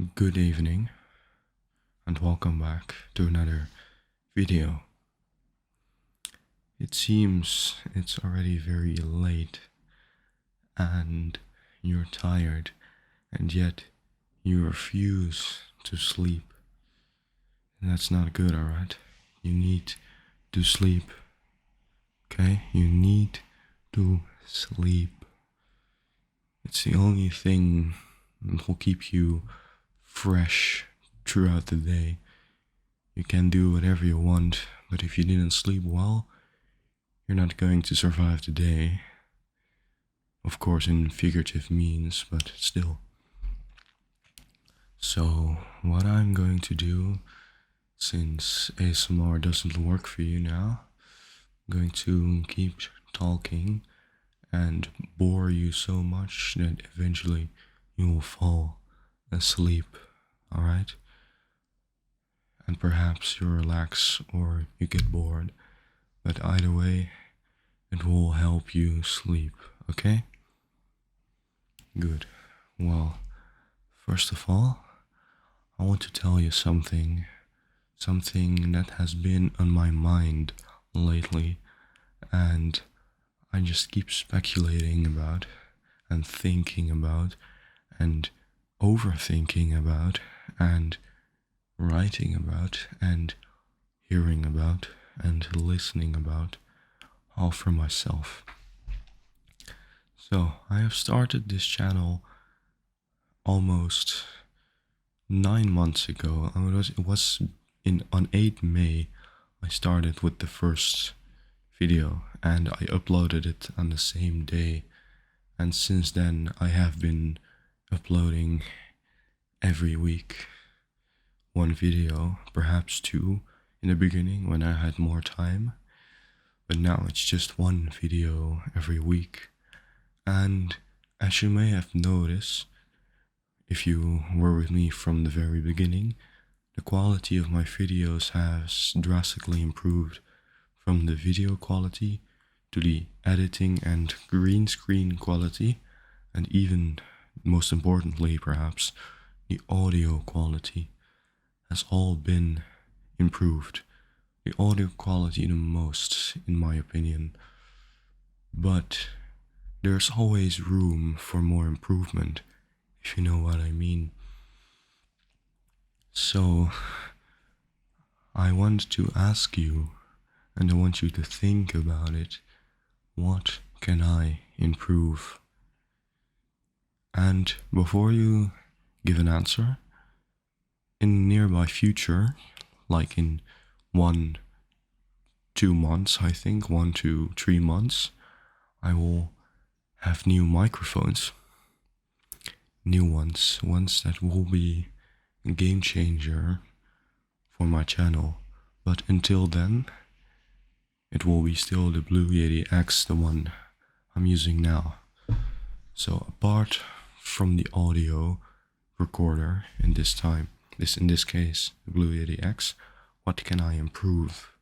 Good evening and welcome back to another video. It seems it's already very late and you're tired, and yet you refuse to sleep. And that's not good, alright? You need to sleep. Okay? You need to sleep. It's the only thing that will keep you fresh throughout the day. You can do whatever you want, but if you didn't sleep well, you're not going to survive the day. Of course, in figurative means, but still. So, what I'm going to do, since ASMR doesn't work for you now, I'm going to keep talking and bore you so much that eventually you will fall asleep, alright? And perhaps you relax or you get bored, but either way, it will help you sleep, okay? Good. Well, first of all, I want to tell you something that has been on my mind lately, and I just keep speculating about and thinking about and overthinking about and writing about and hearing about and listening about, all for myself. So I have started this channel almost 9 months ago. It was on 8 May I started with the first video, and I uploaded it on the same day. And since then I have been uploading every week one video, perhaps two in the beginning when I had more time, but now it's just one video every week. And as you may have noticed, if you were with me from the very beginning, the quality of my videos has drastically improved, from the video quality to the editing and green screen quality, and even, most importantly perhaps, the audio quality has all been improved. The audio quality the most, in my opinion. But there's always room for more improvement, if you know what I mean. So, I want to ask you, and I want you to think about it, what can I improve? And before you give an answer, in the nearby future, like in 1-2 months, I think, 1 to 3 months, I will have new microphones. New ones that will be a game changer for my channel. But until then, it will be still the Blue Yeti X, the one I'm using now. So apart from the audio recorder in this case, the Blue Yeti X, what can I improve?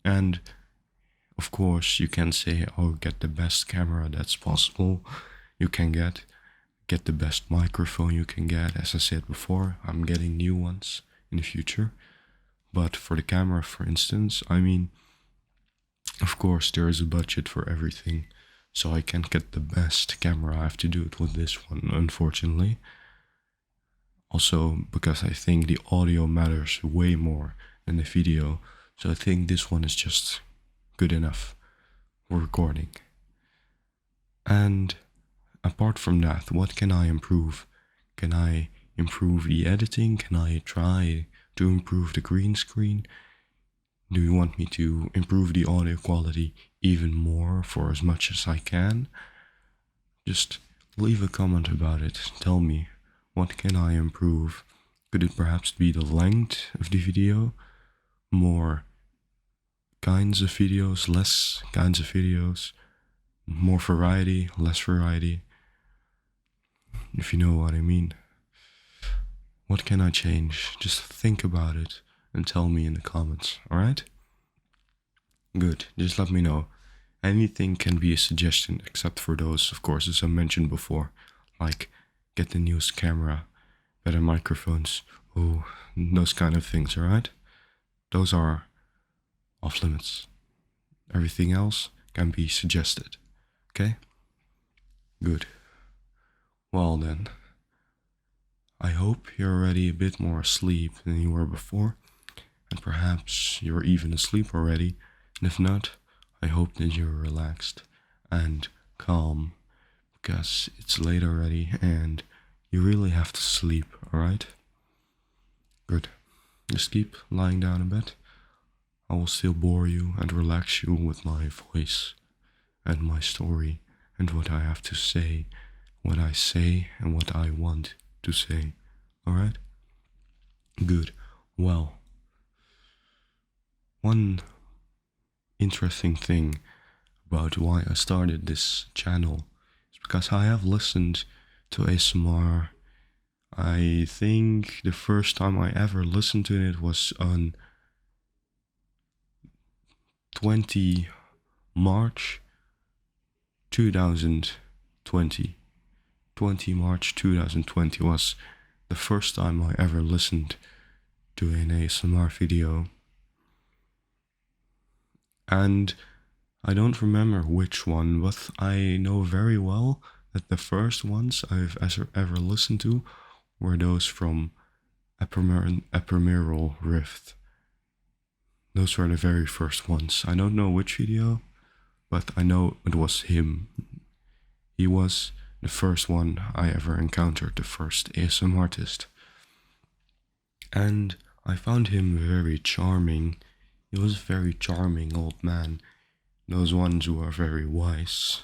And of course, you can say, oh, get the best camera that's possible you can get the best microphone you can get. As I said before, I'm getting new ones in the future. But for the camera, for instance, I mean, of course, there is a budget for everything. So I can't get the best camera. I have to do it with this one, unfortunately. Also, because I think the audio matters way more than the video. So I think this one is just good enough for recording. And apart from that, what can I improve? Can I improve the editing? Can I try to improve the green screen? Do you want me to improve the audio quality even more, for as much as I can? Just leave a comment about it. Tell me, what can I improve? Could it perhaps be the length of the video? More kinds of videos, less kinds of videos? More variety, less variety? If you know what I mean. What can I change? Just think about it and tell me in the comments, alright? Good, just let me know. Anything can be a suggestion, except for those, of course, as I mentioned before, like get the newest camera, better microphones, oh, those kind of things, alright? Those are off limits. Everything else can be suggested, okay? Good. Well then, I hope you're already a bit more asleep than you were before, and perhaps you're even asleep already, and if not, I hope that you're relaxed and calm, because it's late already and you really have to sleep, alright? Good. Just keep lying down in bed. I will still bore you and relax you with my voice and my story and what I have to say, what I say and what I want to say, alright? Good. Well, one interesting thing about why I started this channel is because I have listened to ASMR. I think the first time I ever listened to it was on 20 March 2020. 20 March 2020 was the first time I ever listened to an ASMR video. And I don't remember which one, but I know very well that the first ones I've ever listened to were those from Ephemeral Rift. Those were the very first ones. I don't know which video, but I know it was him. He was the first one I ever encountered, the first ASMR artist. And I found him very charming. He was a very charming old man. Those ones who are very wise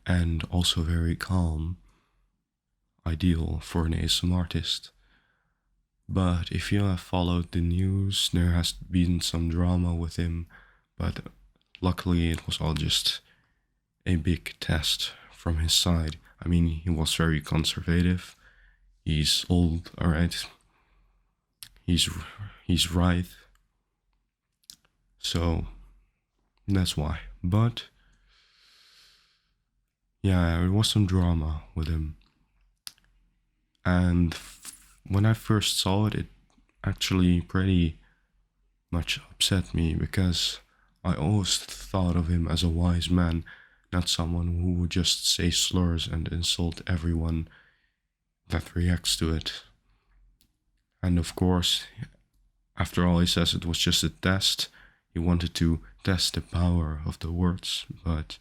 and also very calm. Ideal for an ASMR artist. But if you have followed the news, there has been some drama with him, but luckily it was all just a big test from his side. I mean, he was very conservative. He's old, alright. He's right. So that's why. But yeah, there was some drama with him. And when I first saw it, it actually pretty much upset me, because I always thought of him as a wise man, not someone who would just say slurs and insult everyone that reacts to it. And of course, after all, he says it was just a test. He wanted to test the power of the words, but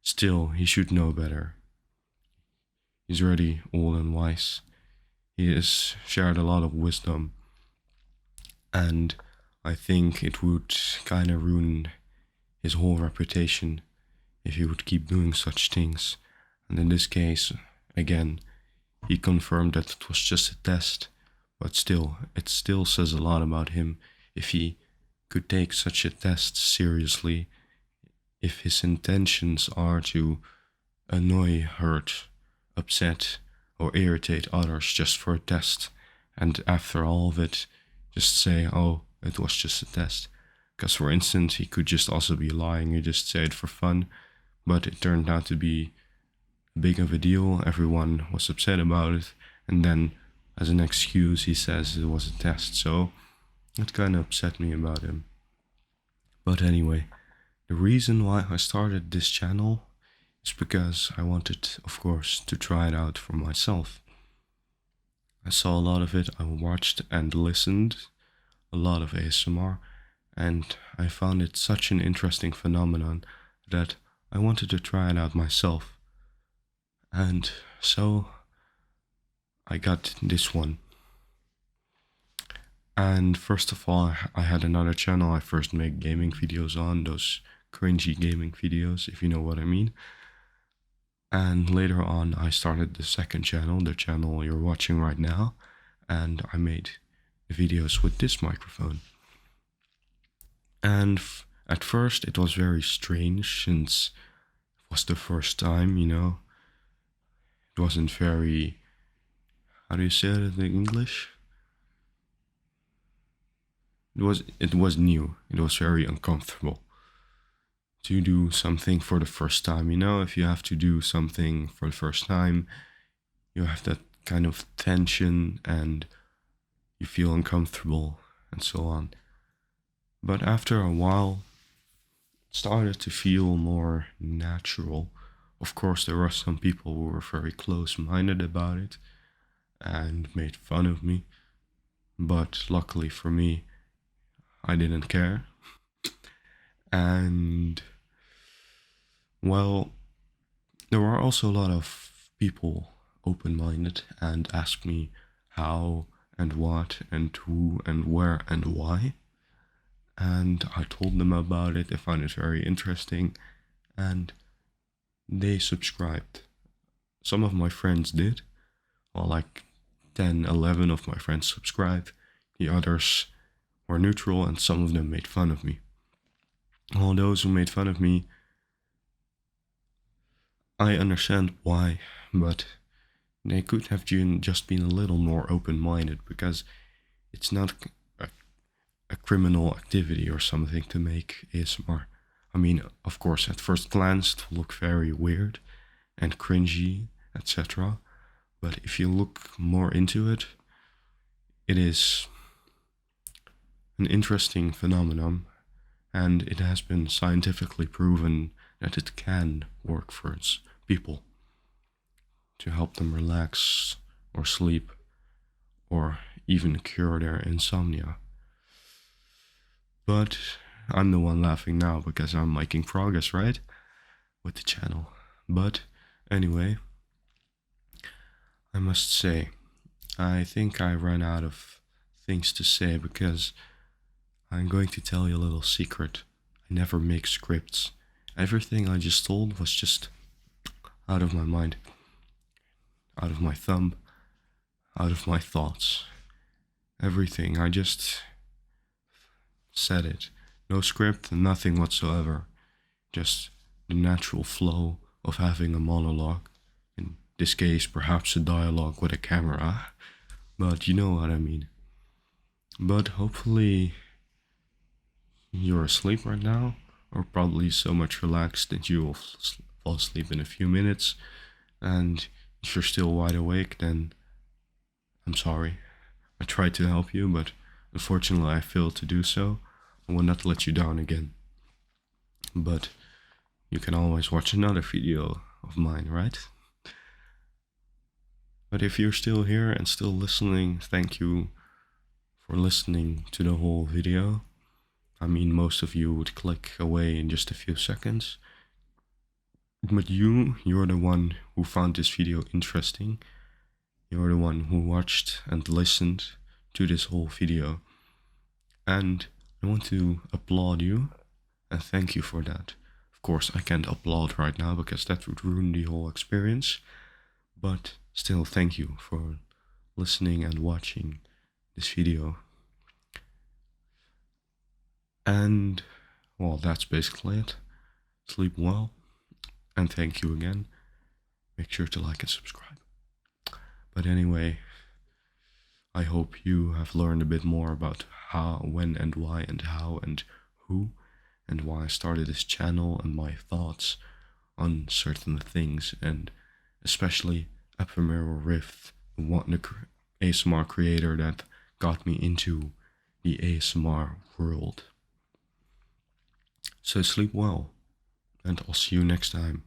still, he should know better. He's already old and wise. He has shared a lot of wisdom, and I think it would kind of ruin his whole reputation if he would keep doing such things. And in this case, again, he confirmed that it was just a test, but still, it still says a lot about him if he could take such a test seriously, if his intentions are to annoy, hurt, upset, or irritate others just for a test, and after all of it, just say, oh, it was just a test. Because for instance, he could just also be lying, he just say it for fun, but it turned out to be big of a deal, everyone was upset about it, and then as an excuse he says it was a test, so it kind of upset me about him. But anyway, the reason why I started this channel is because I wanted, of course, to try it out for myself. I saw a lot of it, I watched and listened a lot of ASMR, and I found it such an interesting phenomenon that I wanted to try it out myself. And so I got this one. And first of all, I had another channel I first made gaming videos on, those cringy gaming videos, if you know what I mean. And later on, I started the second channel, the channel you're watching right now, and I made videos with this microphone. And at first, it was very strange, since it was the first time, you know. It wasn't very, how do you say it in English? It was new. It was very uncomfortable to do something for the first time. You know, if you have to do something for the first time, you have that kind of tension and you feel uncomfortable and so on. But after a while, it started to feel more natural. Of course, there were some people who were very close-minded about it and made fun of me. But luckily for me, I didn't care. And, well, there were also a lot of people open-minded and asked me how and what and who and where and why. And I told them about it. They found it very interesting and they subscribed. Some of my friends did, well, like 10, 11 of my friends subscribed. The others were neutral and some of them made fun of me. All those who made fun of me, I understand why, but they could have just been a little more open-minded, because it's not a criminal activity or something to make ASMR. I mean, of course, at first glance it will look very weird and cringy, etc. But if you look more into it, it is an interesting phenomenon, and it has been scientifically proven that it can work for people to help them relax or sleep or even cure their insomnia. But I'm the one laughing now because I'm making progress, right? With the channel. But anyway, I must say, I think I ran out of things to say because I'm going to tell you a little secret. I never make scripts. Everything I just told was just out of my mind, out of my thumb, out of my thoughts. Everything, I just said it. No script, nothing whatsoever. Just the natural flow of having a monologue. In this case, perhaps a dialogue with a camera. But you know what I mean. But hopefully you're asleep right now, or probably so much relaxed that you will fall asleep in a few minutes. And if you're still wide awake, then I'm sorry. I tried to help you, but unfortunately I failed to do so. I will not let you down again. But you can always watch another video of mine, right? But if you're still here and still listening, thank you for listening to the whole video. I mean, most of you would click away in just a few seconds. But you're the one who found this video interesting. You're the one who watched and listened to this whole video. And I want to applaud you and thank you for that. Of course, I can't applaud right now because that would ruin the whole experience. But still, thank you for listening and watching this video. And, well, that's basically it. Sleep well, and thank you again. Make sure to like and subscribe. But anyway, I hope you have learned a bit more about how, when, and why, and how, and who, and why I started this channel, and my thoughts on certain things, and especially Ephemeral Rift, the ASMR creator that got me into the ASMR world. So sleep well, and I'll see you next time.